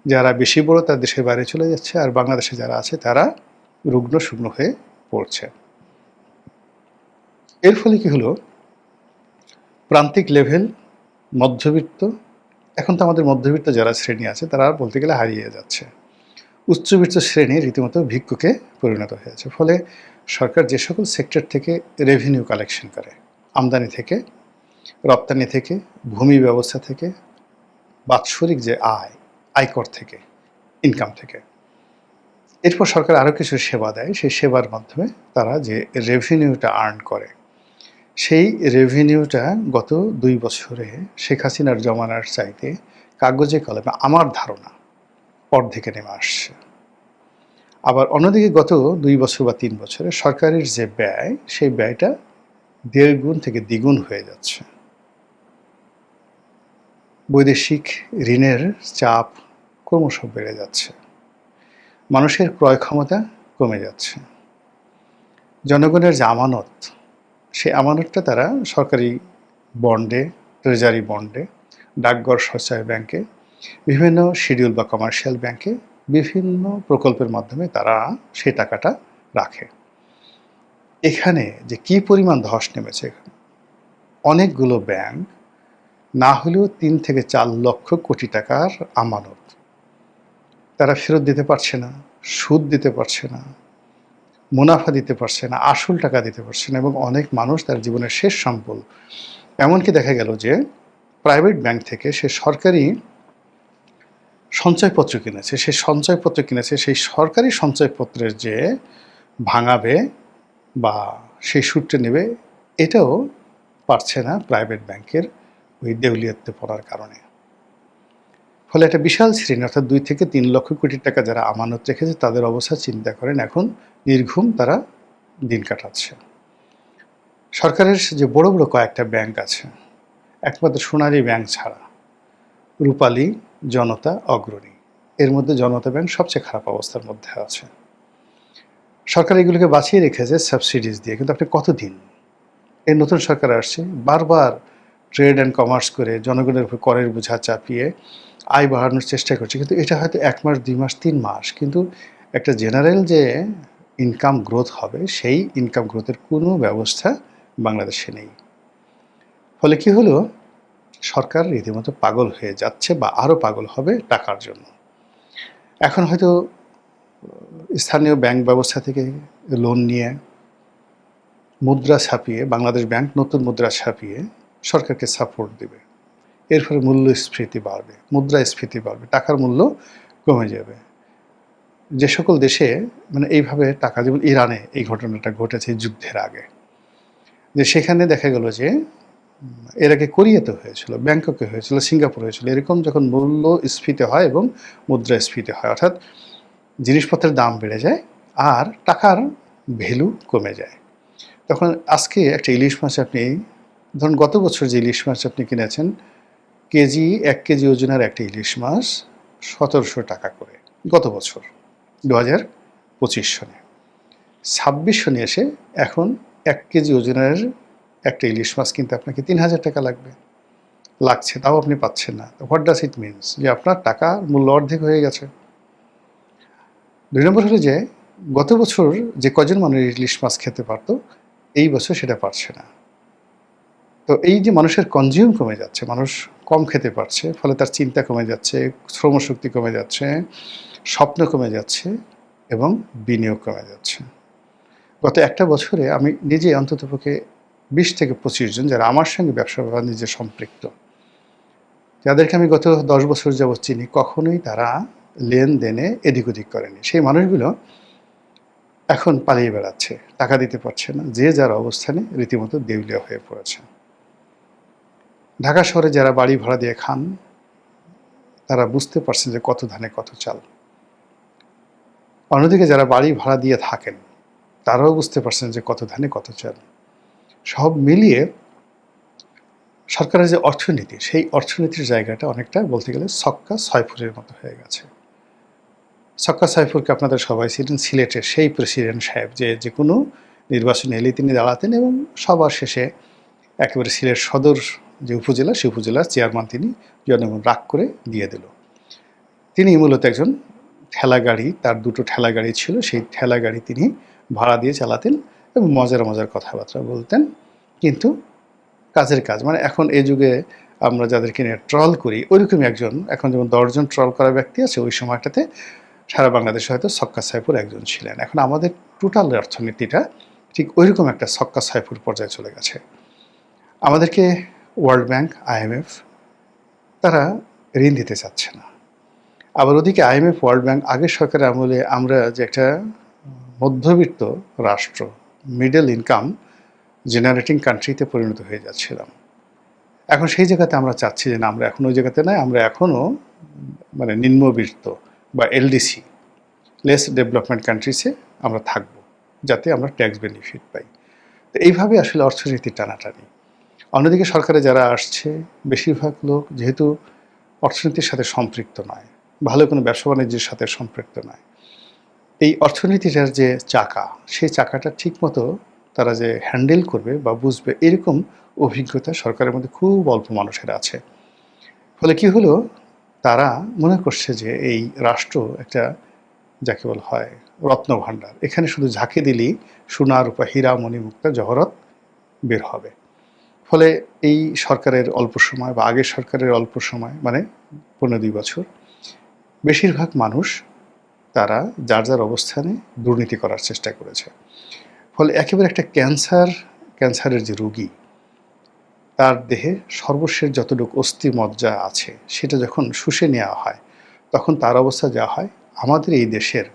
যারা বেশি বড় তার দেশের বাইরে চলে যাচ্ছে, আর বাংলাদেশে যারা আছে তারা রুগ্ন শুগ্ন হয়ে পড়ছে। এর ফলে কি হলো, প্রান্তিক লেভেল, মধ্যবিত্ত, এখন তো আমাদের মধ্যবিত্ত যারা শ্রেণী আছে তারা বলতে গেলে হারিয়ে যাচ্ছে। উচ্চবিত্ত শ্রেণী রীতিমতো ভিক্ষুকে পরিণত হয়েছে। ফলে সরকার যে সকল সেক্টর থেকে রেভিনিউ কালেকশন করে, আমদানি থেকে, রপ্তানি থেকে, ভূমি ব্যবস্থা থেকে, বাৎসরিক যে আয়কর থেকে, ইনকাম থেকে, এরপর সরকার আরও কিছু সেবা দেয়, সেই সেবার মাধ্যমে তারা যে রেভিনিউটা আর্ন করে, সেই রেভিনিউটা গত 2 বছরে শেখ হাসিনার জমানার চাইতে কাগজে কলমে আমার ধারণা অর্ধেকে নেমে আসছে। আবার অন্যদিকে গত 2 বছর বা 3 বছরে সরকারের যে ব্যয়, সেই ব্যয়টা 1.5 গুণ থেকে দ্বিগুণ হয়ে যাচ্ছে। বৈদেশিক ঋণের চাপ ক্রমশ বেড়ে যাচ্ছে, মানুষের ক্রয় ক্ষমতা কমে যাচ্ছে, জনগণের যে আমানত, সেই আমানতটা তারা সরকারি বন্ডে, ট্রেজারি বন্ডে, ডাকঘর সঞ্চয় ব্যাংকে, বিভিন্ন শিডিউল বা কমার্শিয়াল ব্যাংকে, বিভিন্ন প্রকল্পের মাধ্যমে তারা সেই টাকাটা রাখে। এখানে যে কী পরিমাণ ধস নেমেছে, অনেকগুলো ব্যাংক না হলেও ৩ থেকে ৪ লক্ষ কোটি টাকার আমানত তারা ফেরত দিতে পারছে না, সুদ দিতে পারছে না, মুনাফা দিতে পারছে না, আসল টাকা দিতে পারছে না, এবং অনেক মানুষ তার জীবনের শেষ সম্বল, এমনকি দেখা গেল যে প্রাইভেট ব্যাংক থেকে সে সরকারি সঞ্চয়পত্র কিনেছে, সেই সরকারি সঞ্চয়পত্রের যে ভাঙাবে বা সেই সুদটা নেবে, এটাও পারছে না প্রাইভেট ব্যাংকের ওই দেউলিয়াত্বে পড়ার কারণে। ফলে একটা বিশাল শ্রেণী, অর্থাৎ ২ থেকে ৩ লক্ষ কোটি টাকা যারা আমানত রেখেছে তাদের অবস্থা চিন্তা করেন, এখন নির্ঘুম তারা দিন কাটাচ্ছে। সরকারের যে বড় বড় কয়েকটা ব্যাংক আছে, একমাত্র সোনালী ব্যাংক ছাড়া রূপালী, জনতা, অগ্রণী, এর মধ্যে জনতা ব্যাংক সবচেয়ে খারাপ অবস্থার মধ্যে আছে। সরকার এগুলোকে বাঁচিয়ে রেখেছে সাবসিডিজ দিয়ে, কিন্তু আপনি কতদিন, এই নতুন সরকার আসছে, বারবার ট্রেড অ্যান্ড কমার্স করে জনগণের উপর করের বোঝা চাপিয়ে আয় বাড়ানোর চেষ্টা করছে, কিন্তু এটা হয়তো ১ মাস, ২ মাস, ৩ মাস, কিন্তু একটা জেনারেল যে ইনকাম গ্রোথ হবে, সেই ইনকাম গ্রোথের কোনো ব্যবস্থা বাংলাদেশে নেই। ফলে কি হলো, সরকার রীতিমতো পাগল হয়ে যাচ্ছে বা আরও পাগল হবে টাকার জন্য। এখন হয়তো স্থানীয় ব্যাংক ব্যবস্থা থেকে লোন নিয়ে মুদ্রা ছাপিয়ে, বাংলাদেশ ব্যাংক নতুন মুদ্রা ছাপিয়ে সরকারকে সাপোর্ট দেবে। এর ফলে মূল্যস্ফীতি বাড়বে, মুদ্রাস্ফীতি বাড়বে, টাকার মূল্য কমে যাবে। যে সকল দেশে মানে এইভাবে টাকা, যেমন ইরানে এই ঘটনাটা ঘটেছে যুদ্ধের আগে, যে সেখানে দেখা গেল যে এর আগে কোরিয়াতে হয়েছিল, ব্যাংককে হয়েছিল, সিঙ্গাপুর হয়েছিল, এরকম যখন মূল্যস্ফীতি হয় এবং মুদ্রাস্ফীতি হয়, অর্থাৎ জিনিসপত্রের দাম বেড়ে যায় আর টাকার ভ্যালু কমে যায়, তখন আজকে একটা ইলিশ মাছ আপনি ধরুন, গত বছর যে ইলিশ মাছ আপনি কিনেছেন, কেজি ১ কেজি ওজনের একটা ইলিশ মাছ ১৭০০ টাকা করে গত বছর ২০২৫ সনে। ২৬ সনে এসে এখন ১ কেজি ওজনের একটা ইলিশ মাছ কিনতে আপনাকে ৩,০০০ টাকা লাগছে, তাও আপনি পাচ্ছেন না। হোয়াট ডাজ ইট মিনস, যে আপনার টাকার মূল্য অর্ধেক হয়ে গেছে। ২ নম্বর হলো যে গত বছর যে কজন মানুষ ইলিশ মাছ খেতে পারতো, এই বছর সেটা পারছে না। তো এই যে মানুষের কনজিউম কমে যাচ্ছে, মানুষ কম খেতে পারছে, ফলে তার চিন্তা কমে যাচ্ছে, শ্রমশক্তি কমে যাচ্ছে, স্বপ্ন কমে যাচ্ছে এবং বিনিয়োগ কমে যাচ্ছে। গত একটা বছরে আমি নিজে অন্ততপক্ষে ২০ থেকে ২৫ জন যারা আমার সঙ্গে ব্যবসা বাণিজ্যে সম্পৃক্ত, যাদেরকে আমি গত ১০ বছর যাবৎ চিনি, কখনোই তারা লেনদেনে এদিক ওদিক করেনি। সেই মানুষগুলো এখন পালিয়ে বেড়াচ্ছে, টাকা দিতে পারছে না, যে যার অবস্থানে রীতিমতো দেউলিয়া হয়ে পড়েছে। ঢাকা শহরে যারা বাড়ি ভাড়া দিয়ে খান, তারা বুঝতে পারছেন যে কত ধানে কত চাল। অন্যদিকে যারা বাড়ি ভাড়া দিয়ে থাকেন, তারাও বুঝতে পারছেন যে কত ধানে কত চাল। সব মিলিয়ে সরকারের যে অর্থনীতি, সেই অর্থনীতির জায়গাটা অনেকটা বলতে গেলে ছক্কা ছয়ফুরের মতো হয়ে গেছে। ছক্কা ছয়ফুরকে আপনাদের সবাই ছিলেন, সিলেটের সেই প্রেসিডেন্ট সাহেব, যে কোনো নির্বাচনে এলে তিনি দাঁড়াতেন এবং সবার শেষে একেবারে সিলেট সদর যে উপজেলা, সেই উপজেলার চেয়ারম্যান তিনি জনগণ রাগ করে দিয়ে দিল। তিনি মূলত একজন ঠেলাগাড়ি, তার ২টো ঠেলাগাড়ি ছিল, সেই ঠেলাগাড়ি তিনি ভাড়া দিয়ে চালাতেন এবং মজার মজার কথাবার্তা বলতেন, কিন্তু কাজের কাজ, মানে এখন এই যুগে আমরা যাদেরকে নিয়ে ট্রল করি, ওইরকমই একজন, এখন যেমন ১০ জন ট্রল করা ব্যক্তি আছে, ওই সময়টাতে সারা বাংলাদেশে হয়তো ছক্কা ছয়ফুর একজন ছিলেন। এখন আমাদের টোটাল অর্থনীতিটা ঠিক ওইরকম একটা ছক্কা ছয়ফুর পর্যায়ে চলে গেছে। আমাদেরকে ওয়ার্ল্ড ব্যাংক, IMF তারা ঋণ দিতে চাচ্ছে না। আবার ওদিকে IMF, ওয়ার্ল্ড ব্যাংক, আগের সরকারের আমলে আমরা যে একটা মধ্যবিত্ত রাষ্ট্র, মিডল ইনকাম জেনারেটিং কান্ট্রিতে পরিণত হয়ে যাচ্ছিলাম। এখন সেই জায়গাতে আমরা চাচ্ছি যে না, আমরা এখন ওই জায়গাতে নয়, আমরা এখনও মানে নিম্নবিত্ত বা LDC, লেস ডেভেলপমেন্ট কান্ট্রিসে আমরা থাকবো, যাতে আমরা ট্যাক্স বেনিফিট পাই। তো এইভাবে আসলে অর্থনীতির টানাটানি। অন্যদিকে সরকারে যারা আসছে, বেশিরভাগ লোক যেহেতু অর্থনীতির সাথে সম্পৃক্ত নয়, ভালো কোনো ব্যবসা বাণিজ্যের সাথে সম্পৃক্ত নয়, এই অর্থনীতিটার যে চাকা, সেই চাকাটা ঠিকমতো তারা যে হ্যান্ডেল করবে বা বুঝবে, এরকম অভিজ্ঞতা সরকারের মধ্যে খুব অল্প মানুষের আছে। ফলে কি হলো, তারা মনে করছে যে এই রাষ্ট্র একটা যাকে বলা হয় রত্নভাণ্ডার, এখানে শুধু ঝাঁকি দিলেই সোনা রূপা হীরা মণি মুক্তা জহরত বের হবে। ফলে এই সরকারের অল্প সময় বা আগের সরকারের অল্প সময় মানে ১৫-২ বছর বেশিরভাগ মানুষ তারা যার যার অবস্থানে দুর্নীতি করার চেষ্টা করেছে। ফলে একেবারে একটা ক্যান্সারের যে রোগী, তার দেহে সর্বশেষ যতটুকু অস্থি মজ্জা আছে সেটা যখন শুষে নেওয়া হয়, তখন তার অবস্থা যা হয়, আমাদের এই দেশের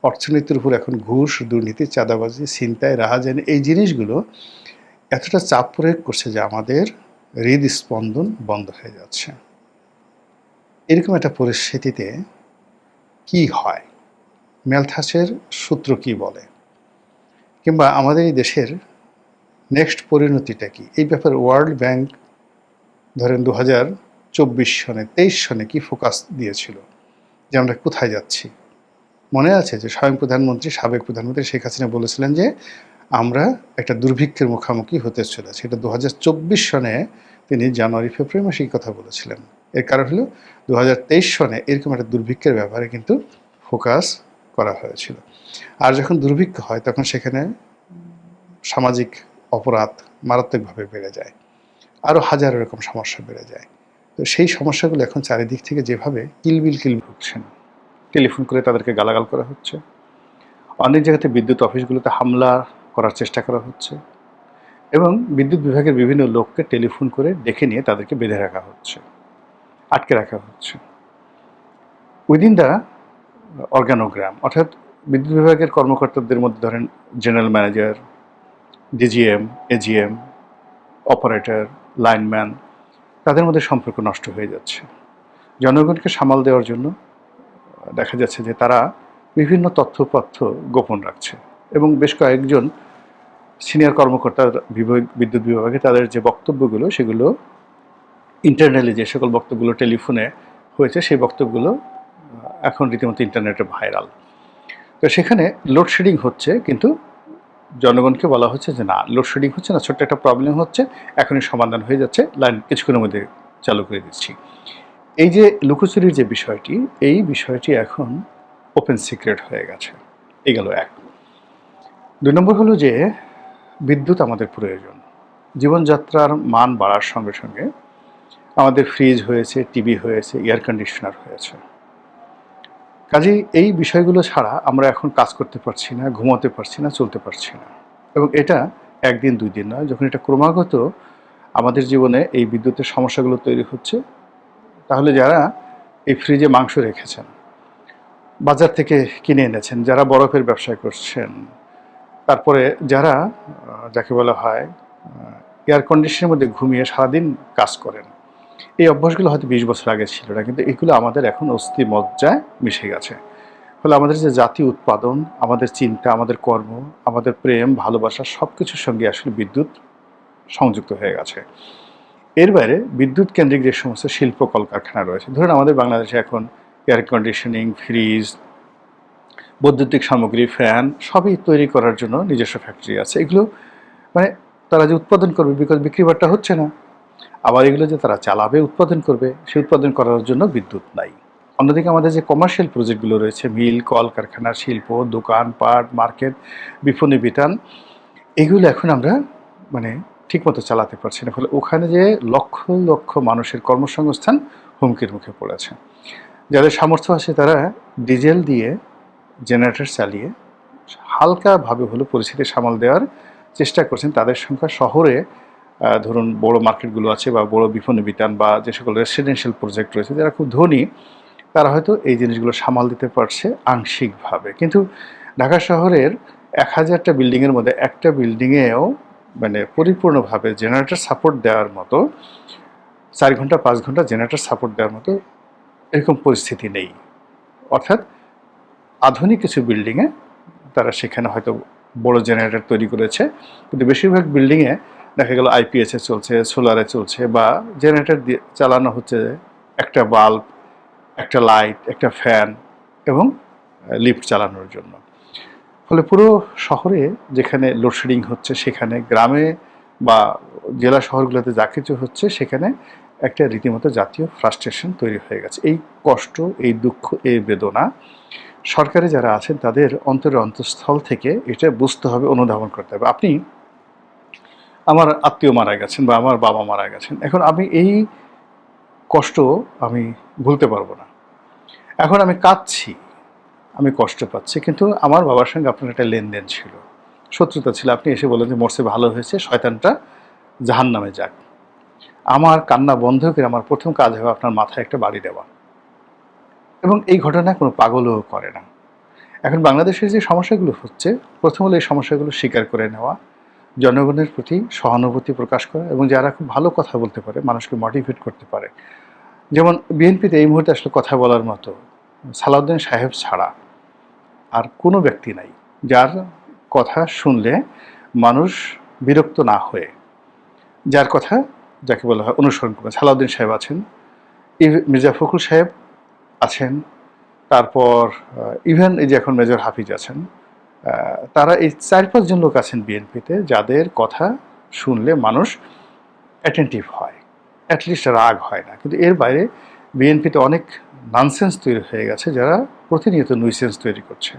অর্থনীতির উপর এখন ঘুষ, দুর্নীতি, চাঁদাবাজি, ছিনতাই, রাহাজানি এই জিনিসগুলো এতটা চাপ প্রয়োগ করছে যে আমাদের হৃদস্পন্দন বন্ধ হয়ে যাচ্ছে। এরকম একটা পরিস্থিতিতে কি হয়, ম্যালথাসের সূত্র কি বলে, কিংবা আমাদের এই দেশের নেক্সট পরিণতিটা কি, এই ব্যাপারে ওয়ার্ল্ড ব্যাংক ধরেন 2024 সনে 23 সনে কি ফোকাস দিয়েছিল যে আমরা কোথায় যাচ্ছি। মনে আছে যে স্বয়ং প্রধানমন্ত্রী, সাবেক প্রধানমন্ত্রী শেখ হাসিনা বলেছিলেন যে আমরা একটা দুর্ভিক্ষের মুখোমুখি হতে চলেছি। এটা 2024 সনে তিনি জানুয়ারি ফেব্রুয়ারি মাসে এই কথা বলেছিলেন। এর কারণ হলো 2023 সনে এরকম একটা দুর্ভিক্ষের ব্যাপারে কিন্তু ফোকাস করা হয়েছিল। আর যখন দুর্ভিক্ষ হয় তখন সেখানে সামাজিক অপরাধ মারাত্মকভাবে বেড়ে যায়, আরও হাজার রকম সমস্যা বেড়ে যায়। তো সেই সমস্যাগুলো এখন চারিদিক থেকে যেভাবে কিলবিল হচ্ছেন, টেলিফোন করে তাদেরকে গালাগাল করা হচ্ছে, অনেক জায়গাতে বিদ্যুৎ অফিসগুলোতে হামলা করার চেষ্টা করা হচ্ছে, এবং বিদ্যুৎ বিভাগের বিভিন্ন লোককে টেলিফোন করে ডেকে নিয়ে তাদেরকে বেঁধে রাখা হচ্ছে, আটকে রাখা হচ্ছে উইদিন দ্য অর্গানোগ্রাম। অর্থাৎ বিদ্যুৎ বিভাগের কর্মকর্তাদের মধ্যে ধরেন general manager, DGM, AGM, operator, lineman, তাদের মধ্যে সম্পর্ক নষ্ট হয়ে যাচ্ছে। জনগণকে সামাল দেওয়ার জন্য দেখা যাচ্ছে যে তারা বিভিন্ন তথ্যপত্র গোপন রাখছে, এবং বেশ কয়েকজন সিনিয়র কর্মকর্তার বিদ্যুৎ বিভাগে তাদের যে বক্তব্যগুলো সেগুলো ইন্টারনালি, যে সকল বক্তব্যগুলো টেলিফোনে হয়েছে সেই বক্তব্যগুলো এখন রীতিমতো ইন্টারনেটে ভাইরাল। তো সেখানে লোডশেডিং হচ্ছে, কিন্তু জনগণকে বলা হচ্ছে যে না, লোডশেডিং হচ্ছে না, ছোট্ট একটা প্রবলেম হচ্ছে, এখনই সমাধান হয়ে যাচ্ছে, লাইন কিছুক্ষণের মধ্যে চালু করে দিচ্ছি। এই যে লুকোচুরির যে বিষয়টি, এই বিষয়টি এখন ওপেন সিক্রেট হয়ে গেছে। এই গেল এক। 2 নম্বর হলো যে বিদ্যুৎ আমাদের প্রয়োজন। জীবনযাত্রার মান বাড়ার সঙ্গে সঙ্গে আমাদের ফ্রিজ হয়েছে, টিভি হয়েছে, এয়ার কন্ডিশনার হয়েছে। কাজেই এই বিষয়গুলো ছাড়া আমরা এখন কাজ করতে পারছি না, ঘুমাতে পারছি না, চলতে পারছি না। এবং এটা একদিন 2 দিন নয়, যখন এটা ক্রমাগত আমাদের জীবনে এই বিদ্যুতের সমস্যাগুলো তৈরি হচ্ছে, তাহলে যারা এই ফ্রিজে মাংস রেখেছেন, বাজার থেকে কিনে এনেছেন, যারা বরফের ব্যবসা করছেন, তারপরে যারা যাকে বলা হয় এয়ার কন্ডিশনের মধ্যে ঘুমিয়ে সারাদিন কাজ করেন, এই অভ্যাসগুলো হয়তো 20 বছর আগে ছিল না, কিন্তু এগুলো আমাদের এখন অস্থি মজ্জায় মিশে গেছে। ফলে আমাদের যে জাতীয় উৎপাদন, আমাদের চিন্তা, আমাদের কর্ম, আমাদের প্রেম, ভালোবাসা সব কিছুর সঙ্গে আসলে বিদ্যুৎ সংযুক্ত হয়ে গেছে। এর বাইরে বিদ্যুৎ কেন্দ্রিক যে সমস্ত শিল্প কলকারখানা রয়েছে, ধরুন আমাদের বাংলাদেশে এখন এয়ার কন্ডিশনিং, ফ্রিজ, বৈদ্যুতিক সামগ্রী, ফ্যান সবই তৈরি করার জন্য নিজস্ব ফ্যাক্টরি আছে। এগুলো মানে তারা যে উৎপাদন করবে, বিকজ বিক্রি বাট্টা হচ্ছে না, আবার এগুলো যে তারা চালাবে, উৎপাদন করবে, সেই উৎপাদন করার জন্য বিদ্যুৎ নাই। অন্যদিকে আমাদের যে কমার্শিয়াল প্রজেক্টগুলো রয়েছে, মিল, কল কারখানা, শিল্প, দোকান পাট, মার্কেট, বিপণী বিতান, এগুলো এখন আমরা মানে ঠিকমতো চালাতে পারছি না। ফলে ওখানে যে লক্ষ লক্ষ মানুষের কর্মসংস্থান হুমকির মুখে পড়েছে। যাদের সামর্থ্য আছে তারা ডিজেল দিয়ে জেনারেটর চালিয়ে হালকাভাবে হলেও পরিস্থিতি সামাল দেওয়ার চেষ্টা করছেন। তাদের সংখ্যা শহরে ধরুন বড় মার্কেটগুলো আছে বা বড় বিপণী বিতান বা যে সকল রেসিডেন্সিয়াল প্রজেক্ট রয়েছে, যারা খুব ধনী, তারা হয়তো এই জিনিসগুলো সামাল দিতে পারছে আংশিকভাবে। কিন্তু ঢাকা শহরের 1000টা বিল্ডিংয়ের মধ্যে একটা বিল্ডিংয়েও মানে পরিপূর্ণভাবে জেনারেটর সাপোর্ট দেওয়ার মতো, 4 ঘন্টা 5 ঘন্টা জেনারেটর সাপোর্ট দেওয়ার মতো এরকম পরিস্থিতি নেই। অর্থাৎ আধুনিক কিছু বিল্ডিংয়ে তারা সেখানে হয়তো বড় জেনারেটর তৈরি করেছে, কিন্তু বেশিরভাগ বিল্ডিংয়ে দেখা গেল আইপিএসে চলছে, সোলারে চলছে, বা জেনারেটর দিয়ে চালানো হচ্ছে একটা বাল্ব, একটা লাইট, একটা ফ্যান এবং লিফট চালানোর জন্য। ফলে পুরো শহরে যেখানে লোডশেডিং হচ্ছে, সেখানে গ্রামে বা জেলা শহরগুলোতে যা কিছু হচ্ছে, সেখানে একটা রীতিমতো জাতীয় ফ্রাস্ট্রেশন তৈরি হয়ে গেছে। এই কষ্ট, এই দুঃখ, এই বেদনা সরকারে যারা আছেন তাদের অন্তরের অন্তঃস্থল থেকে এটা বুঝতে হবে, অনুধাবন করতে হবে। আপনি আমার আত্মীয় মারা গেছেন বা আমার বাবা মারা গেছেন, এখন আমি এই কষ্ট আমি ভুলতে পারবো না। এখন আমি কাঁদছি, আমি কষ্ট পাচ্ছি, কিন্তু আমার বাবার সঙ্গে আপনার একটা লেনদেন ছিল, শত্রুতা ছিল। আপনি এসে বলেন যে মরছে ভালো হয়েছে, শয়তানটা জাহান্নামে যাক। আমার কান্না বন্ধ করে আমার প্রথম কাজ হবে আপনার মাথায় একটা বাড়ি দেওয়া, এবং এই ঘটনা কোনো পাগলও করে না। এখন বাংলাদেশের যে সমস্যাগুলো হচ্ছে, প্রথম হলো এই সমস্যাগুলো স্বীকার করে নেওয়া, জনগণের প্রতি সহানুভূতি প্রকাশ করা, এবং যারা খুব ভালো কথা বলতে পারে, মানুষকে মোটিভেট করতে পারে। যেমন বিএনপিতে এই মুহূর্তে আসলে কথা বলার মতো সালাউদ্দিন সাহেব ছাড়া আর কোনো ব্যক্তি নাই যার কথা শুনলে মানুষ বিরক্ত না হয়ে, যার কথা যাকে বলা হয় অনুসরণ করবে। সালাউদ্দিন সাহেব আছেন, মির্জা ফখরুল সাহেব আছেন, তারপর ইভেন এই যে এখন মেজর হাফিজ আছেন, তারা এই 4-5 জন লোক আছেন বিএনপিতে যাদের কথা শুনলে মানুষ অ্যাটেন্টিভ হয়, অ্যাটলিস্ট রাগ হয় না। কিন্তু এর বাইরে বিএনপিতে অনেক ননসেন্স তৈরি হয়ে গেছে যারা প্রতিনিয়ত নুইসেন্স তৈরি করছে,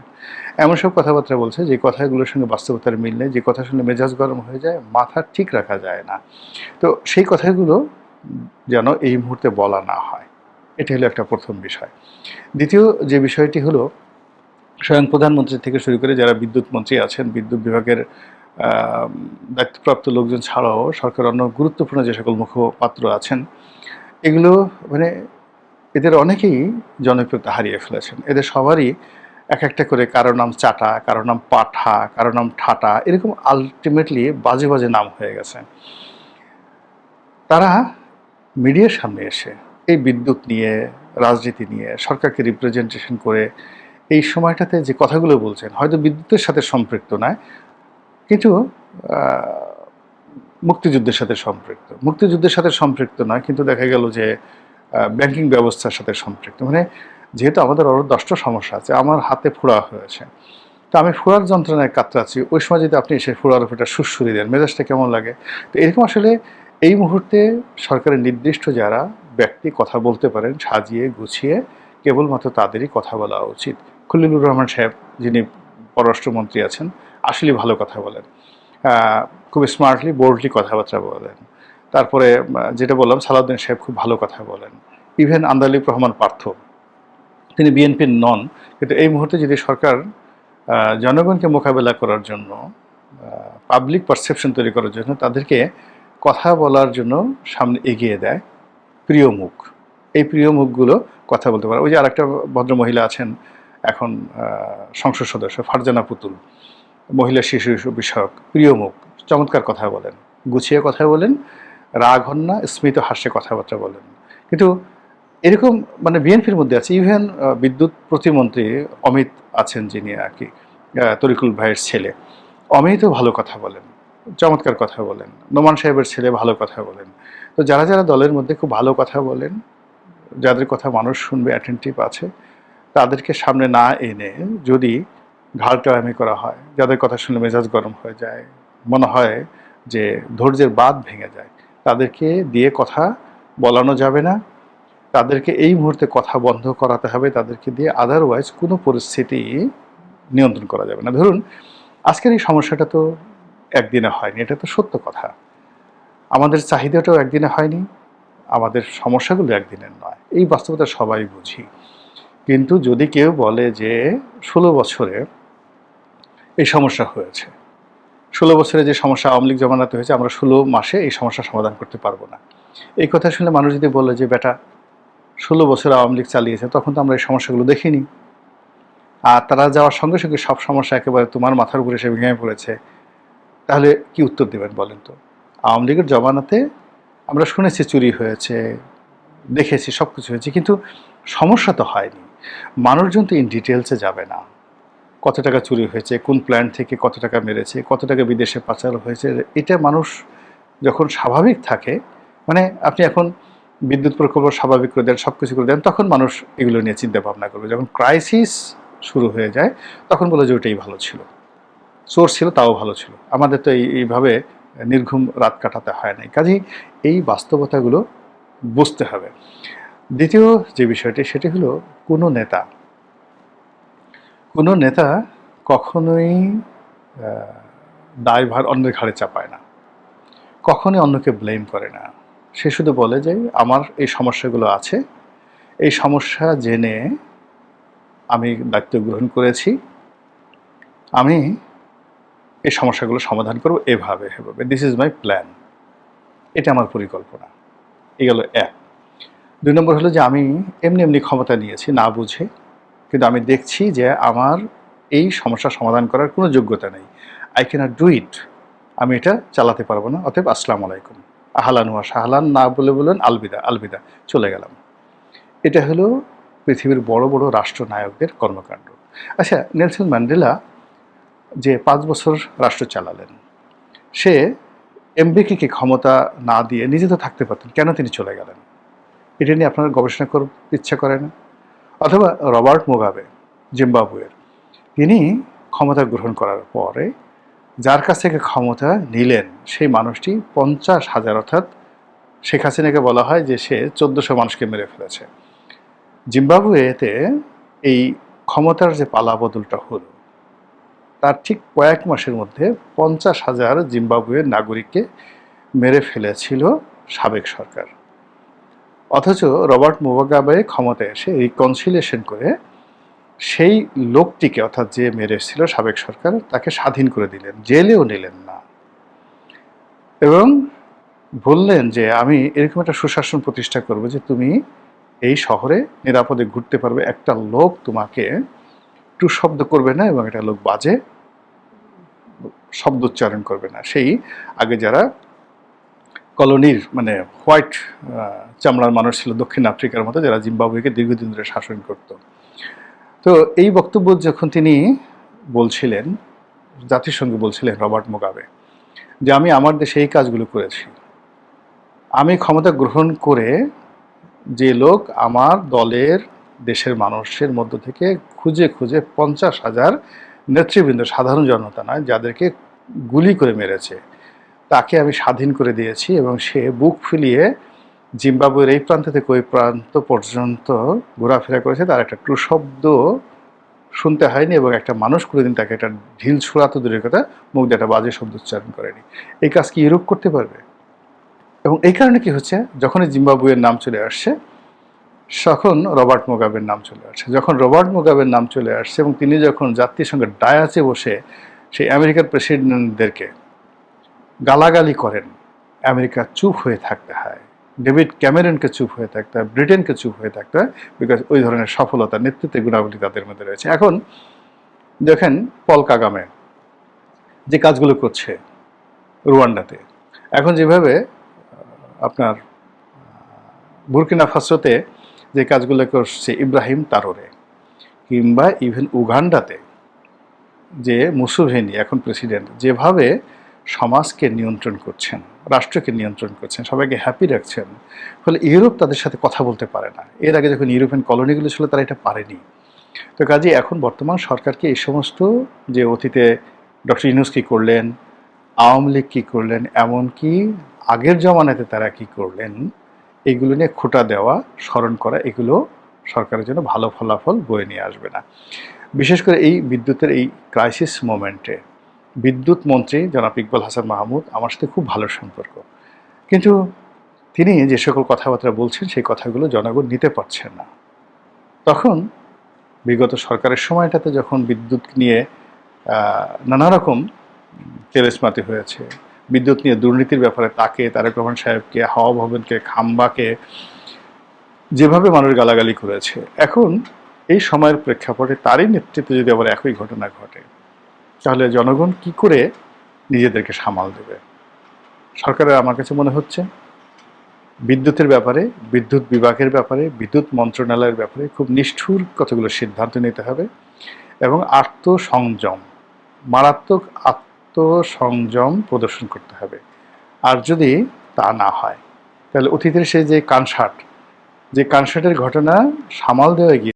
এমন সব কথাবার্তা বলছে যে কথাগুলোর সঙ্গে বাস্তবতার মিল নেই, যে কথা শুনলে মেজাজ গরম হয়ে যায়, মাথা ঠিক রাখা যায় না। তো সেই কথাগুলো যেন এই মুহূর্তে বলা না হয়, এটি হলো একটা প্রথম বিষয়। দ্বিতীয় যে বিষয়টি হলো, স্বয়ং প্রধানমন্ত্রী থেকে শুরু করে যারা বিদ্যুৎ মন্ত্রী আছেন, বিদ্যুৎ বিভাগের দায়িত্বপ্রাপ্ত লোকজন ছাড়াও সরকার অন্য গুরুত্বপূর্ণ যে সকল মুখপাত্র আছেন, এগুলো মানে এদের অনেকেই জনপ্রিয়তা হারিয়ে ফেলেছেন। এদের সবারই এক একটা করে কারো নাম চাটা, কারো নাম পাঠা, কারো নাম ঠাটা, এরকম আলটিমেটলি বাজে বাজে নাম হয়ে গেছে। তারা মিডিয়ার সামনে এসে এই বিদ্যুৎ নিয়ে, রাজনীতি নিয়ে, সরকারকে রিপ্রেজেন্টেশন করে এই সময়টাতে যে কথাগুলো বলছেন, হয়তো বিদ্যুতের সাথে সম্পৃক্ত নয়, কিন্তু মুক্তিযুদ্ধের সাথে সম্পৃক্ত। মুক্তিযুদ্ধের সাথে সম্পৃক্ত নয়, কিন্তু দেখা গেল যে ব্যাংকিং ব্যবস্থার সাথে সম্পৃক্ত। মানে যেহেতু আমাদের আরও 10টা সমস্যা আছে, আমার হাতে ফোড়া হয়েছে, তো আমি ফোড়ার যন্ত্রণায় কাতরাচ্ছি, ওই সময় যদি আপনি এসে ফোড়ার উপর একটা সুড়সুড়ি দেন, মেজাজটা কেমন লাগে? তো এরকম আসলে এই মুহূর্তে সরকারের নির্দিষ্ট যারা ব্যক্তি কথা বলতে পারেন সাজিয়ে গুছিয়ে, কেবলমাত্র তাদেরই কথা বলা উচিত। খলিলুর রহমান সাহেব, যিনি পররাষ্ট্রমন্ত্রী আছেন, আসলেই ভালো কথা বলেন, খুব স্মার্টলি বোল্ডলি কথাবার্তা বলেন। তারপরে যেটা বললাম, সালাউদ্দিন সাহেব খুব ভালো কথা বলেন। ইভেন আন্দালিব রহমান পার্থ, তিনি বিএনপির নন, কিন্তু এই মুহূর্তে যদি সরকার জনগণকে মোকাবেলা করার জন্য, পাবলিক পারসেপশন তৈরি করার জন্য তাদেরকে কথা বলার জন্য সামনে এগিয়ে দেয়, প্রিয় মুখ, এই প্রিয় মুখগুলো কথা বলতে পারে। ওই যে আরেকটা ভদ্রমহিলা আছেন এখন সংসদ সদস্য, ফারজানা পুতুল, মহিলা শিশু বিষয়ক, প্রিয় মুখ, চমৎকার কথা বলেন, গুছিয়ে কথা বলেন, রাগ হন না, স্মিত হাস্যে কথাবার্তা বলেন। কিন্তু এরকম মানে বিএনপির মধ্যে আছে। ইভেন বিদ্যুৎ প্রতিমন্ত্রী অমিত আছেন, যিনি আর কি তরিকুল ভাইয়ের ছেলে, অমিতও ভালো কথা বলেন, চমৎকার কথা বলেন। নোমান সাহেবের ছেলে ভালো কথা বলেন। তো যারা যারা দলের মধ্যে খুব ভালো কথা বলেন, যাদের কথা মানুষ শুনবে, অ্যাটেন্টিভ আছে, তাদেরকে সামনে না এনে যদি ঘাড়টামি করা হয়, যাদের কথা শুনলে মেজাজ গরম হয়ে যায়, মনে হয় যে ধৈর্যের বাঁধ ভেঙে যায়, তাদেরকে দিয়ে কথা বলানো যাবে না। তাদেরকে এই মুহূর্তে কথা বন্ধ করাতে হবে, তাদেরকে দিয়ে, আদারওয়াইজ কোনো পরিস্থিতি নিয়ন্ত্রণ করা যাবে না। ধরুন আজকের এই সমস্যাটা তো একদিনে হয়নি, এটা তো সত্য কথা। আমাদের চাহিদাটাও একদিনে হয়নি, আমাদের সমস্যাগুলো একদিনের নয়, এই বাস্তবতা সবাই বুঝি। কিন্তু যদি কেউ বলে যে 16 বছরে এই সমস্যা হয়েছে, 16 বছরে যে সমস্যা আওয়ামী লীগ জমানাতে হয়েছে, আমরা 16 মাসে এই সমস্যার সমাধান করতে পারবো না, এই কথা শুনলে মানুষ যদি বলে যে বেটা 16 বছর আওয়ামী লীগ চালিয়েছে, তখন তো আমরা এই সমস্যাগুলো দেখিনি, আর তারা যাওয়ার সঙ্গে সঙ্গে সব সমস্যা একেবারে তোমার মাথার উপরে এসে ভেঙে পড়েছে, তাহলে কি উত্তর দেবেন বলেন তো? আওয়ামী লীগের জমানাতে আমরা শুনেছি চুরি হয়েছে, দেখেছি, সব কিছু হয়েছে, কিন্তু সমস্যা তো হয়নি। মানুষজন তো ইন ডিটেলসে যাবে না, কত টাকা চুরি হয়েছে, কোন প্ল্যান থেকে কত টাকা মেরেছে, কত টাকা বিদেশে পাচার হয়েছে, এটা মানুষ যখন স্বাভাবিক থাকে, মানে আপনি এখন বিদ্যুৎ প্রকল্প স্বাভাবিক করে দেন, সব কিছু করে দেন, তখন মানুষ এগুলো নিয়ে চিন্তা ভাবনা করবে। যখন ক্রাইসিস শুরু হয়ে যায়, তখন বলে যে ওইটাই ভালো ছিল, সোর্স ছিল তাও ভালো ছিল। আমাদের তো এইভাবে নির্ঘুম রাত কাটাতে হয় নাই। কাজেই এই বাস্তবতাগুলো বুঝতে হবে। দ্বিতীয় যে বিষয়টি সেটি হলো কোনো নেতা কখনোই দায়ভার অন্যের ঘাড়ে চাপায় না, কখনোই অন্যকে ব্লেম করে না। সে শুধু বলে যে আমার এই সমস্যাগুলো আছে, এই সমস্যা জেনে আমি দায়িত্ব গ্রহণ করেছি, আমি এই সমস্যাগুলো সমাধান করব এভাবে। দিস ইজ মাই প্ল্যান, এটা আমার পরিকল্পনা। এই গেল এক। ২ নম্বর হলো যে আমি এমনি ক্ষমতা নিয়েছি না বুঝে, কিন্তু আমি দেখছি যে আমার এই সমস্যা সমাধান করার কোনো যোগ্যতা নেই। I cannot do it. আমি এটা চালাতে পারবো না। অতএব আসসালামু আলাইকুম। আহলান ওয়া সাহলান না বলে বললেন আলবিদা, চলে গেলাম। এটা হলো পৃথিবীর বড় রাষ্ট্রনায়কদের কর্মকাণ্ড। আচ্ছা, নেলসন ম্যান্ডেলা যে ৫ বছর রাষ্ট্র চালালেন, সে এমবিকে ক্ষমতা না দিয়ে নিজে তো থাকতে পারতেন, কেন তিনি চলে গেলেন? এটা নিয়ে আপনার গবেষণা করতে ইচ্ছা করে না? অথবা রবার্ট মুগাবে, জিম্বাবুয়ের, তিনি ক্ষমতা গ্রহণ করার পরে যার কাছ থেকে ক্ষমতা নিলেন সেই মানুষটি ৫০,০০০, অর্থাৎ শেখ হাসিনাকে বলা হয় যে সে ১৪০০ মানুষকে মেরে ফেলেছে। জিম্বাবুয়েতে এই ক্ষমতার যে পালাবদলটা হলো, তার ঠিক কয়েক মাসের মধ্যে ৫০,০০০ জিম্বাবুয়ের নাগরিককে মেরে ফেলেছিল সাবেক সরকার। অথচ রবার্ট মুগাবে ক্ষমতায় এসে রিকনসিলিয়েশন করে সেই লোকটিকে, অর্থাৎ যে মেরেছিল সাবেক সরকার, তাকে স্বাধীন করে দিলেন, জেলেও নিলেন না, এবং বললেন যে আমি এরকম একটা সুশাসন প্রতিষ্ঠা করব যে তুমি এই শহরে নিরাপদে ঘুরতে পারবে, একটা লোক তোমাকে টু শব্দ করবে না এবং একটা লোক বাজে শব্দ উচ্চারণ করবে না। সেই আগে যারা কলোনির মানে হোয়াইট চামড়ার মানুষ ছিল দক্ষিণ আফ্রিকার মতো, যারা জিম্বাবুয়েকে দীর্ঘদিন ধরে শাসন করত। তো এই বক্তব্য যখন তিনি বলছিলেন, জাতিসংঘে বলছিলেন রবার্ট মুগাবে, যে আমি আমার দেশে এই কাজগুলো করেছি, আমি ক্ষমতা গ্রহণ করে যে লোক আমার দলের দেশের মানুষের মধ্য থেকে খুঁজে ৫০,০০০ নেতৃবৃন্দ, সাধারণ জনতা নয়, যাদেরকে গুলি করে মেরেছে, তাকে আমি স্বাধীন করে দিয়েছি, এবং সে বুক ফুলিয়ে জিম্বাবুয়ের এই প্রান্ত থেকে ওই প্রান্ত পর্যন্ত ঘোরাফেরা করেছে, তার একটা ট্রু শব্দ শুনতে হয়নি, এবং একটা মানুষ কোনোদিন তাকে একটা ঢিল ছোড়া তো দূরের কথা, মুখ দিয়ে একটা বাজে শব্দ উচ্চারণ করেনি। এই কাজ কি ইউরোপ করতে পারবে? এবং এই কারণে কি হচ্ছে, যখনই জিম্বাবুয়ের নাম চলে আসছে তখন রবার্ট মুগাবের নাম চলে আসছে। যখন রবার্ট মুগাবের নাম চলে আসছে এবং তিনি যখন জাতিসংঘের ডায়াসে বসে সেই আমেরিকার প্রেসিডেন্টদেরকে গালাগালি করেন, আমেরিকা চুপ হয়ে থাকতে হয়, ডেভিড ক্যামেরনকে চুপ হয়ে থাকতে হয়, ব্রিটেনকে চুপ হয়ে থাকতে হয়, বিকজ ওই ধরনের সফলতা, নেতৃত্বের গুণাবলী তাদের মধ্যে রয়েছে। এখন দেখেন পল কাগামে যে কাজগুলো করছে রুয়ান্ডাতে, এখন যেভাবে আপনার বুর্কিনা ফাসোতে যে কাজগুলো করছে ইব্রাহিম তারোরে, কিংবা ইভেন উগান্ডাতে যে মুসুভেনি এখন প্রেসিডেন্ট, যেভাবে সমাজকে নিয়ন্ত্রণ করছেন, রাষ্ট্রকে নিয়ন্ত্রণ করছেন, সবাইকে হ্যাপি রাখছেন, ফলে ইউরোপ তাদের সাথে কথা বলতে পারে না। এর আগে যখন ইউরোপিয়ান কলোনিগুলো ছিল তারা এটা পারেনি। তো কাজে এখন বর্তমান সরকারকে এই সমস্ত, যে অতীতে ডক্টর ইউনূস কী করলেন, আওয়ামী লীগ কী করলেন, এমনকি আগের জমানাতে তারা কী করলেন, এগুলো নিয়ে খোঁটা দেওয়া, স্মরণ করা, এগুলো সরকারের জন্য ভালো ফলাফল বয়ে নিয়ে আসবে না। বিশেষ করে এই বিদ্যুতের এই ক্রাইসিস মোমেন্টে বিদ্যুৎ মন্ত্রী জনাব ইকবাল হাসান মাহমুদ আমার সাথে খুব ভালো সম্পর্ক, কিন্তু তিনি যে সকল কথাবার্তা বলছেন সেই কথাগুলো জনগণ নিতে পারছেন না। তখন বিগত সরকারের সময়টাতে যখন বিদ্যুৎ নিয়ে নানা রকম তেলেসমাতি হয়েছে, বিদ্যুৎ নিয়ে দুর্নীতির ব্যাপারে তাকে, তারেক রহমান সাহেবকে, হাওয়া ভবনকে, খাম্বাকে যেভাবে মানুষ গালাগালি করেছে, এখন এই সময়ের প্রেক্ষাপটে তারই নেতৃত্বে যদি আবার একই ঘটনা ঘটে, তাহলে জনগণ কি করে নিজেদেরকে সামাল দেবে? সরকারের আমার কাছে মনে হচ্ছে বিদ্যুতের ব্যাপারে, বিদ্যুৎ বিভাগের ব্যাপারে, বিদ্যুৎ মন্ত্রণালয়ের ব্যাপারে খুব নিষ্ঠুর কতগুলো সিদ্ধান্ত নিতে হবে, এবং আত্মসংযম, মারাত্মক আত্মসংযম প্রদর্শন করতে হবে। আর যদি তা না হয়, তাহলে অতীতের সেই যে কানসার্টের ঘটনা সামাল দেওয়া গিয়ে